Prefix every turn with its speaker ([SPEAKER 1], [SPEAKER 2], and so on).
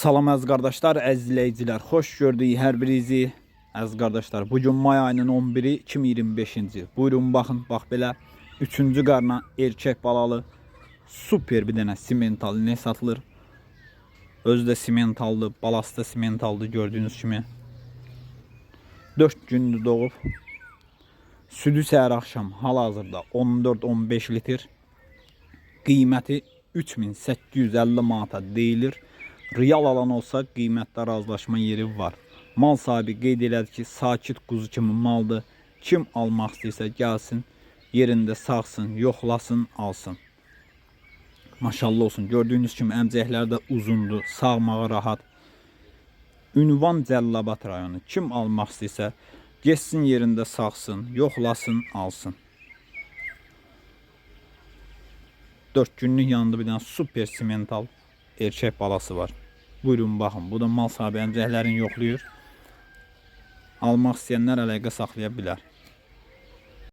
[SPEAKER 1] Salam əziz qardaşlar, əziz izləyicilər, xoş gördük hər birinizi. Əziz qardaşlar, bugün may ayının 11-i 2025-ci. Buyurun baxın, bax belə 3-cü qarna erkək balalı super bir dənə simental ne satılır. Özü də simentaldır, balası da simentaldır gördüyünüz kimi. 4 gündür doğub. Südü səhər axşam hal-hazırda 14-15 litr. Qiyməti 3850 manata deyilir. Real alan olsa qiymətdə razılaşma yeri var. Mal sahibi qeyd elədi ki, sakit quzu kimi maldır. Kim almaq istəyirsə gəlsin, yerində sağsın, yoxlasın, alsın. Maşallah olsun. Gördüyünüz kimi əmcəkləri də uzundur, sağmağı rahat. Ünvan Cəllabad rayonu. Kim almaq istəyirsə geçsin, yerində sağsın, yoxlasın, alsın. 4 günlük yanında bir dənə super simental erkək balası var. Buyurun baxın. Bu da mal sahibi əmcəklərini yoxlayır. Almaq istəyənlər əlaqə saxlaya bilər.